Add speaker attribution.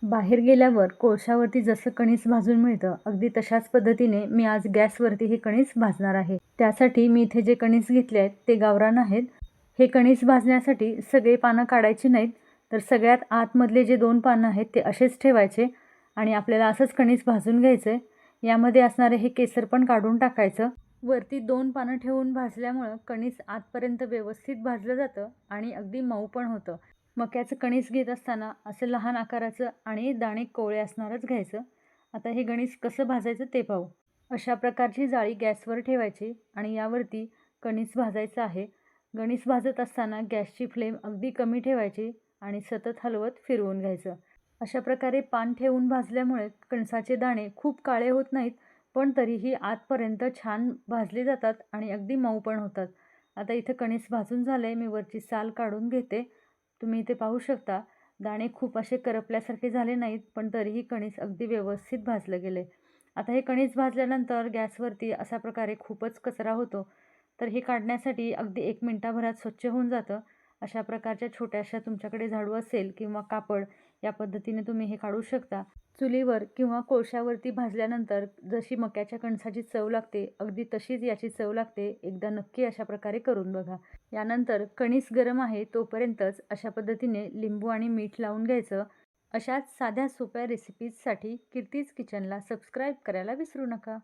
Speaker 1: बाहेर गेल्यावर कोळशावरती जसं कणीस भाजून मिळतं, अगदी तशाच पद्धतीने मी आज गॅसवरती हे कणीस भाजणार आहे. त्यासाठी मी इथे जे कणीस घेतले आहेत ते गावरान आहेत. हे कणीस भाजण्यासाठी सगळे पानं काढायची नाहीत, तर सगळ्यात आतमधले जे 2 पानं आहेत ते असेच ठेवायचे आणि आपल्याला असंच कणीस भाजून घ्यायचं आहे. यामध्ये असणारे हे केसर पण काढून टाकायचं. वरती 2 पानं ठेवून भाजल्यामुळं कणीस आतपर्यंत व्यवस्थित भाजलं जातं आणि अगदी मऊ पण होतं. मक्याचं कणीस घेत असताना असं लहान आकाराचं आणि दाणे कोवळे असणारच घ्यायचं. आता हे कणीस कसं भाजायचं ते पाहू. अशा प्रकारची जाळी गॅसवर ठेवायची आणि यावरती कणीस भाजायचं आहे. कणीस भाजत असताना गॅसची फ्लेम अगदी कमी ठेवायची आणि सतत हलवत फिरवून घ्यायचं. अशा प्रकारे पान ठेवून भाजल्यामुळे कणसाचे दाणे खूप काळे होत नाहीत, पण तरीही आतपर्यंत छान भाजले जातात आणि अगदी मऊ पण होतात. आता इथं कणीस भाजून झालंय, मी वरची साल काढून घेते. तुम्ही इथे पाहू शकता, दाणे खूप असे करपल्यासारखे झाले नाहीत, पण तरीही कणीस अगदी व्यवस्थित भाजलं गेले. आता हे कणीस भाजल्यानंतर गॅसवरती अशा प्रकारे खूपच कचरा होतो, तर हे काढण्यासाठी अगदी 1 मिनिटाभरात स्वच्छ होऊन जातं. अशा प्रकारच्या छोट्याशा तुमच्याकडे झाडू असेल किंवा कापड, या पद्धतीने तुम्ही हे काढू शकता. चुलीवर किंवा कोळशावरती भाजल्यानंतर जशी मक्याच्या कणसाची चव लागते, अगदी तशीच याची चव लागते. एकदा नक्की अशा प्रकारे करून बघा. यानंतर कणीस गरम आहे तोपर्यंतच अशा पद्धतीने लिंबू आणि मीठ लावून घ्यायचं. अशाच साध्या सोप्या रेसिपीजसाठी कीर्तीज किचनला सबस्क्राईब करायला विसरू नका.